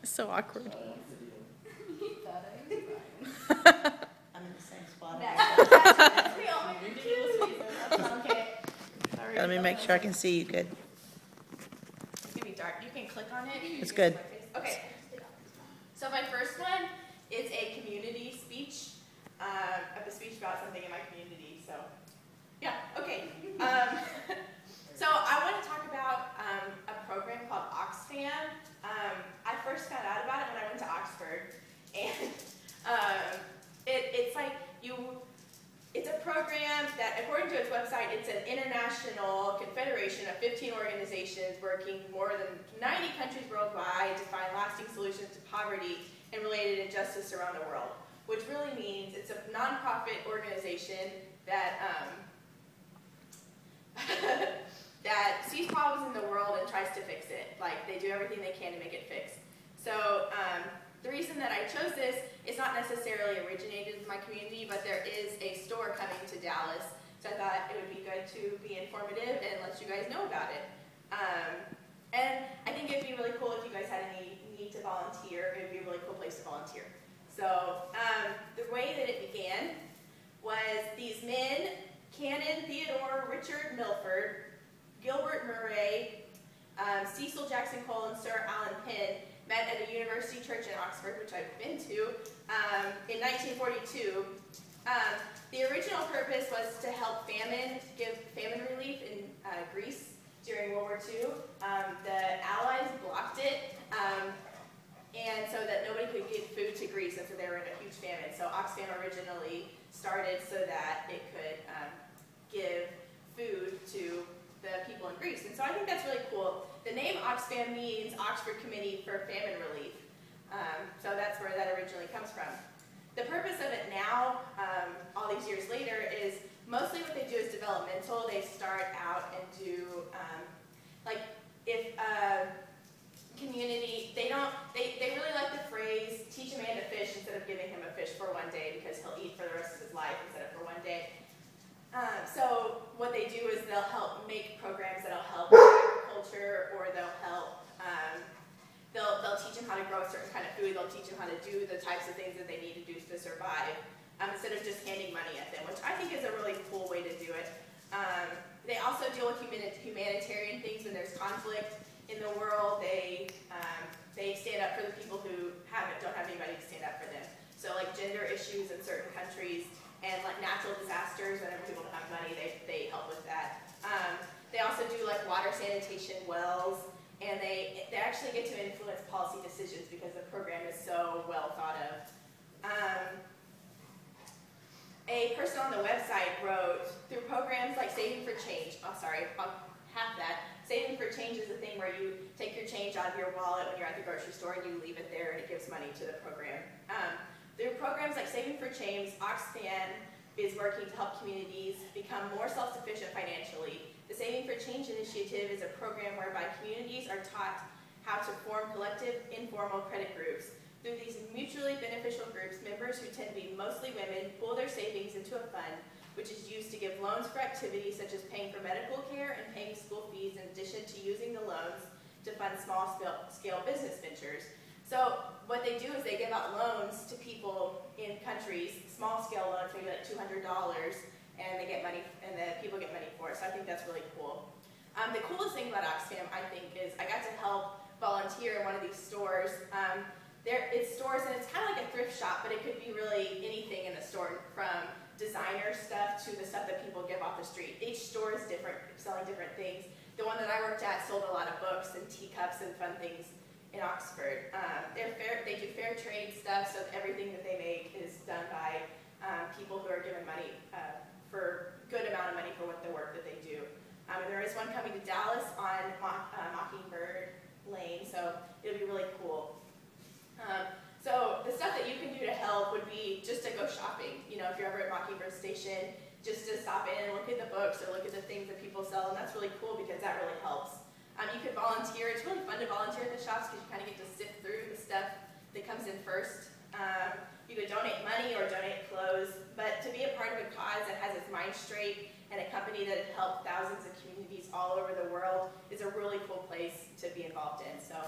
So awkward. I'm in the same spot. Let me make sure I can see you good. It's gonna be dark. You can click on it. It's good. Okay. So my first one is a community speech. I have a speech about something in my community. So, yeah. Okay. So I want to talk about a program called Oxfam. I first found out about it when I went to Oxford, and it's like it's a program that, according to its website, it's an international confederation of 15 organizations working more than 90 countries worldwide to find lasting solutions to poverty and related injustice around the world. Which really means it's a nonprofit organization that that sees problems in the world and tries to fix it. Like, they do everything they can to make it fix. So the reason that I chose this is not necessarily originated in my community, but there is a store coming to Dallas, so I thought it would be good to be informative and let you guys know about it. And I think it would be really cool if you guys had any need to volunteer. It would be a really cool place to volunteer. So the way that it began was these men, Canon Theodore Richard Milford, Gilbert Murray, Cecil Jackson Cole, and Sir Alan Penn met at a university church in Oxford, which I've been to, in 1942. The original purpose was to help give famine relief in Greece during World War II. The Allies blocked it, and so that nobody could get food to Greece, and so they were in a huge famine. So Oxfam originally started so that it could give food to the people in Greece. And so I think that's really cool. The name Oxfam means Oxford Committee for Famine Relief. So that's where that originally comes from. The purpose of it now, all these years later, is mostly what they do is developmental. They start out and do, like, if community, they really like the phrase, teach a man to fish instead of giving him a fish for one day because he'll eat for the rest of his life instead of for one day. So what they do is they'll help make programs that'll help agriculture, or they'll help, they'll teach them how to grow a certain kind of food, they'll teach them how to do the types of things that they need to do to survive, instead of just handing money at them, which I think is a really cool way to do it. They also deal with humanitarian things when there's conflict in the world. They stand up for the people who don't have anybody to stand up for them. So like gender issues in certain countries, and like natural disasters, whenever people don't have money, they help with that. They also do like water sanitation wells, and they actually get to influence policy decisions because the program is so well thought of. A person on the website wrote, through programs like Saving for Change, I'll half that. Saving for Change is the thing where you take your change out of your wallet when you're at the grocery store and you leave it there and it gives money to the program. Through programs like Saving for Change, Oxfam is working to help communities become more self-sufficient financially. The Saving for Change initiative is a program whereby communities are taught how to form collective, informal credit groups. Through these mutually beneficial groups, members who tend to be mostly women pool their savings into a fund, which is used to give loans for activities such as paying for medical care and paying school fees, in addition to using the loans to fund small-scale business ventures. So what they do is they give out loans to people in countries, small-scale loans, maybe like $200, and they get money, and the people get money for it. So I think that's really cool. The coolest thing about Oxfam, I think, is I got to help volunteer in one of these stores. It's stores, and it's kind of like a thrift shop, but it could be really anything in the store, from designer stuff to the stuff that people give off the street. Each store is different, selling different things. The one that I worked at sold a lot of books and teacups and fun things in Oxford. They do fair trade stuff, so everything that they make is done by people who are given money for a good amount of money for the work that they do. And there is one coming to Dallas on Mockingbird Lane, so it'll be really cool. So the stuff that you can do to help would be just to go shopping. You know, if you're ever at Mockingbird Station, just to stop in and look at the books or look at the things that people sell, and that's really cool because that really helps. You could volunteer. It's really fun to volunteer at the shops because you kind of get to sift through the stuff that comes in first. You could donate money or donate clothes, but to be a part of a cause that has its mind straight and a company that has helped thousands of communities all over the world is a really cool place to be involved in. So